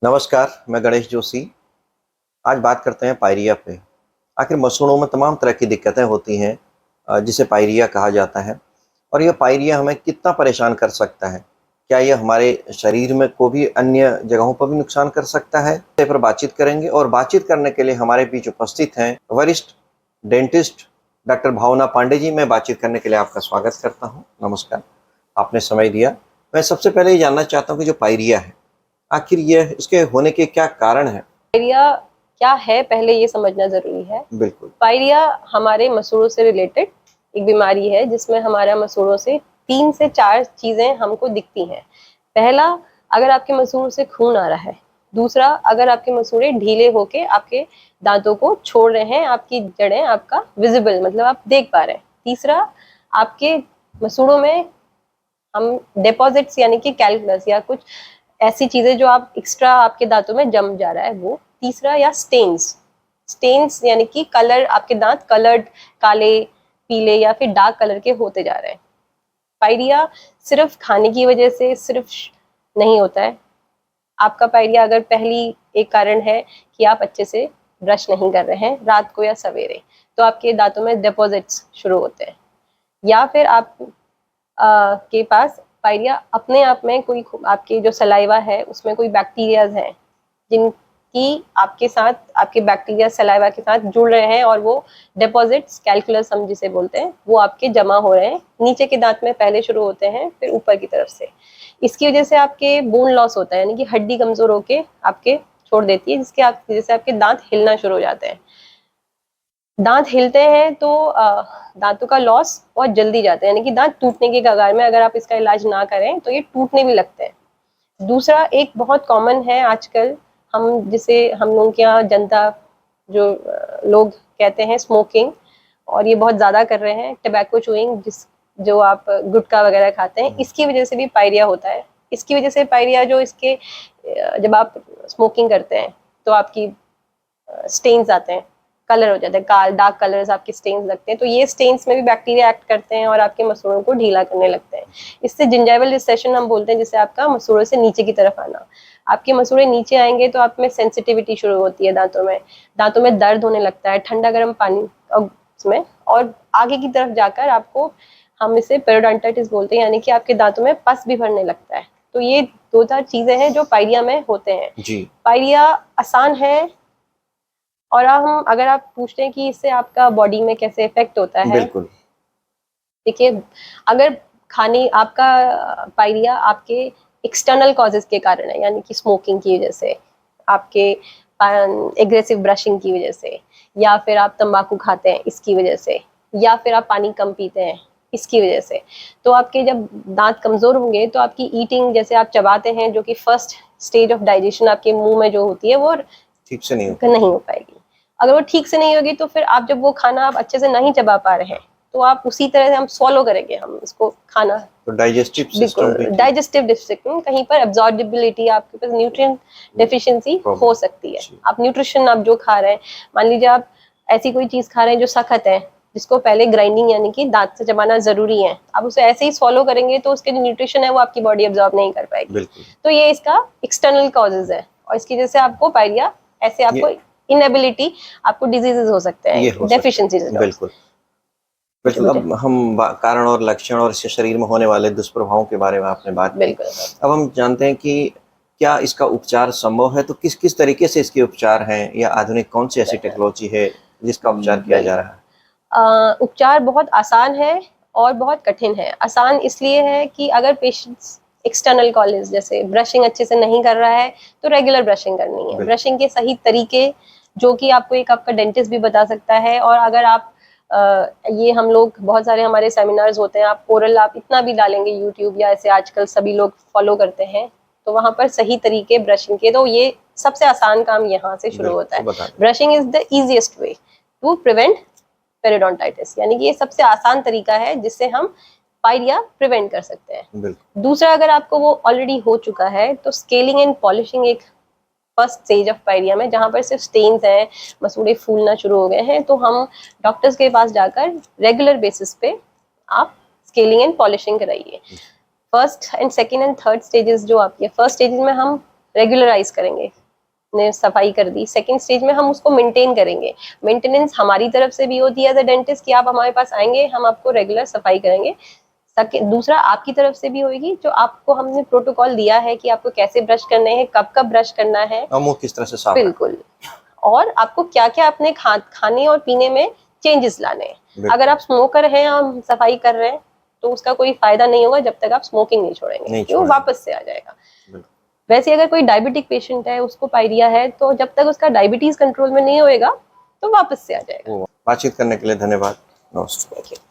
नमस्कार, मैं गणेश जोशी। आज बात करते हैं पायरिया पे। आखिर मसूड़ों में तमाम तरह की दिक्कतें होती हैं जिसे पायरिया कहा जाता है और यह पायरिया हमें कितना परेशान कर सकता है? क्या यह हमारे शरीर में को भी अन्य जगहों पर भी नुकसान कर सकता है? इस पर बातचीत करेंगे और बातचीत करने के लिए हमारे बीच उपस्थित हैं वरिष्ठ डेंटिस्ट डॉक्टर भावना पांडे जी। मैं बातचीत करने के लिए आपका स्वागत करता हूँ। नमस्कार, आपने समय दिया। मैं सबसे पहले ये जानना चाहता हूँ कि जो पायरिया है, आखिर ये इसके होने के क्या कारण हैं? पायरिया क्या है पहले ये समझना जरूरी है। बिल्कुल। पायरिया हमारे मसूड़ों से रिलेटेड एक बीमारी है जिसमें हमारा मसूड़ों से 3 से 4 चीजें हमको दिखती हैं। पहला, अगर आपके मसूड़ों से खून आ रहा है। दूसरा, अगर आपके मसूड़े ढीले होके आपके दांतों को छोड़ रहे हैं, आपकी जड़ें आपका विजिबल मतलब आप देख पा रहे हैं। तीसरा, आपके मसूड़ों में हम डिपॉजिट्स यानी कि कैल्कुलस या कुछ ऐसी चीजें जो आप एक्स्ट्रा आपके दांतों में जम जा रहा है वो। तीसरा, या स्टेन्स यानी कि कलर, आपके दांत कलर्ड, काले, पीले या फिर डार्क कलर के होते जा रहे हैं। पायरिया सिर्फ खाने की वजह से सिर्फ नहीं होता है। आपका पायरिया अगर पहली एक कारण है कि आप अच्छे से ब्रश नहीं कर रहे हैं रात को या सवेरे, तो आपके दांतों में डिपॉजिट्स शुरू होते हैं। या फिर आप के पास पायरिया अपने आप में कोई आपके जो सलाइवा है उसमें कोई बैक्टीरियाज हैं जिनकी आपके साथ आपके बैक्टीरिया सलाइवा के साथ जुड़ रहे हैं और वो डिपॉजिट्स कैल्कुलस हम जिसे बोलते हैं वो आपके जमा हो रहे हैं। नीचे के दांत में पहले शुरू होते हैं फिर ऊपर की तरफ से। इसकी वजह से आपके बोन लॉस होता है यानी कि हड्डी कमजोर होके आपके छोड़ देती है जिसके वजह से आपके दांत हिलना शुरू हो जाते हैं। दांत हिलते हैं तो दांतों का लॉस बहुत जल्दी जाता है यानी कि दांत टूटने के कगार में। अगर आप इसका इलाज ना करें तो ये टूटने भी लगते हैं। दूसरा, एक बहुत कॉमन है आजकल, हम जिसे हम लोग के यहाँ जनता जो लोग कहते हैं स्मोकिंग, और ये बहुत ज्यादा कर रहे हैं। टबैको चूइंग, जो आप गुटखा वगैरह खाते हैं, इसकी वजह से भी पायरिया होता है। इसकी वजह से पायरिया जो इसके जब आप स्मोकिंग करते हैं तो आपकी स्टेन्स आते हैं, कलर हो जाता है, काल डार्क कलर्स आपके स्टेन्स लगते हैं। तो ये स्टेन्स में भी बैक्टीरिया एक्ट करते हैं और आपके मसूड़ों को ढीला करने लगते हैं। इससे जिंजाइवल रिसेशन हम बोलते हैं, जिससे आपका मसूड़ों से नीचे की तरफ आना। आपके मसूड़े नीचे आएंगे तो आप में सेंसिटिविटी शुरू होती है, दांतों में दर्द होने लगता है, ठंडा गर्म पानी उसमें। और आगे की तरफ जाकर आपको, हम इसे पेरियोडोंटाइटिस बोलते हैं, यानी कि आपके दांतों में पस भी भरने लगता है। तो ये 2-4 चीजें हैं जो पायरिया में होते हैं। जी। पायरिया आसान है। और हम अगर आप पूछते हैं कि इससे आपका बॉडी में कैसे इफेक्ट होता है, बिल्कुल। देखिए, अगर खाने आपका पायरिया आपके एक्सटर्नल कॉजेज के कारण है, यानी कि स्मोकिंग की वजह से, आपके एग्रेसिव ब्रशिंग की वजह से, या फिर आप तंबाकू खाते हैं इसकी वजह से, या फिर आप पानी कम पीते हैं इसकी वजह से, तो आपके जब दांत कमजोर होंगे तो आपकी ईटिंग, जैसे आप चबाते हैं, जो कि फर्स्ट स्टेज ऑफ डाइजेशन आपके मुंह में जो होती है, वो ठीक से नहीं हो पाएगी। अगर वो ठीक से नहीं होगी तो फिर आप जब वो खाना आप अच्छे से नहीं चबा पा रहे हैं तो आप उसी तरह से हम स्वॉलो करेंगे, हम इसको खाना, तो डाइजेस्टिव सिस्टम भी डाइजेस्टिव सिस्टम कहीं पर एब्जॉर्बिलिटी, आपके पास न्यूट्रिएंट डेफिशिएंसी हो सकती है। आप न्यूट्रिशन आप जो खा रहे हैं, मान लीजिए आप ऐसी कोई चीज खा रहे हैं जो सख्त है, जिसको पहले ग्राइंडिंग यानी कि दांत से चबाना जरूरी है, आप उसे ऐसे ही स्वॉलो करेंगे तो उसके जो न्यूट्रिशन है वो आपकी बॉडी एब्जॉर्ब नहीं कर पाएगी। तो ये इसका एक्सटर्नल कॉजेज है और इसकी वजह से आपको पायरिया, ऐसे आपको इनएबिलिटी, आपको डिजीजेस हो सकते हैं, डेफिशिएंसीज। बिल्कुल बिल्कुल। अब हम कारण और लक्षण और इससे शरीर में होने वाले दुष्प्रभावों के बारे में आपने बात की। अब हम जानते हैं कि क्या इसका उपचार संभव है, तो किस किस तरीके से इसके उपचार हैं, या आधुनिक कौन सी ऐसी टेक्नोलॉजी है जिसका उपचार किया जा रहा है? उपचार बहुत आसान है और बहुत कठिन है। आसान इसलिए है कि अगर पेशेंट्स एक्सटर्नल कॉलेज जैसे ब्रशिंग अच्छे से नहीं कर रहा है तो रेगुलर ब्रशिंग करनी है। ब्रशिंग के सही तरीके जो कि आपको एक आपका डेंटिस्ट भी बता सकता है। और अगर आप ये हम लोग बहुत सारे हमारे सेमिनार्स होते हैं, आप ओरल आप इतना भी डालेंगे यूट्यूब या ऐसे आजकल सभी लोग फॉलो करते हैं, तो वहां पर सही तरीके ब्रशिंग के, तो ये सबसे आसान काम यहाँ से शुरू होता है। Brushing is the easiest way to prevent periodontitis, यानी कि ये सबसे आसान तरीका है जिससे हम पायरिया प्रिवेंट कर सकते हैं। दूसरा, अगर आपको वो ऑलरेडी हो चुका है तो स्केलिंग एंड पॉलिशिंग एक फर्स्ट स्टेज ऑफ पायरिया में, जहां पर सिर्फ स्टेन्स हैं, मसूड़े फूलना शुरू हो गए हैं, तो हम डॉक्टर्स के पास जाकर रेगुलर बेसिस पे आप स्केलिंग एंड पॉलिशिंग कराइए। First and second and third stages जो आपकी, फर्स्ट स्टेजेस में हम रेगुलराइज करेंगे, ने सफाई कर दी। सेकंड स्टेज में हम उसको मेंटेन करेंगे। मेंटेनेंस हमारी तरफ से भी होती है एज अ डेंटिस्ट कि आप हमारे पास आएंगे, हम आपको रेगुलर सफाई करेंगे। दूसरा आपकी तरफ से भी होगी, जो आपको हमने प्रोटोकॉल दिया है कि आपको कैसे ब्रश करने हैं, कब कब ब्रश करना है, मुंह किस तरह से साफ बिल्कुल, और आपको क्या क्या अपने खाने और पीने में चेंजेस लाने हैं। अगर आप स्मोकर हैं और सफाई कर रहे हैं तो उसका कोई फायदा नहीं होगा जब तक आप स्मोकिंग नहीं छोड़ेंगे, वो वापस से आ जाएगा। वैसे अगर कोई डायबिटिक पेशेंट है, उसको पायरिया है, तो जब तक उसका डायबिटीज कंट्रोल में नहीं होएगा तो वापस से आ जाएगा। बातचीत करने के लिए धन्यवाद। नमस्ते।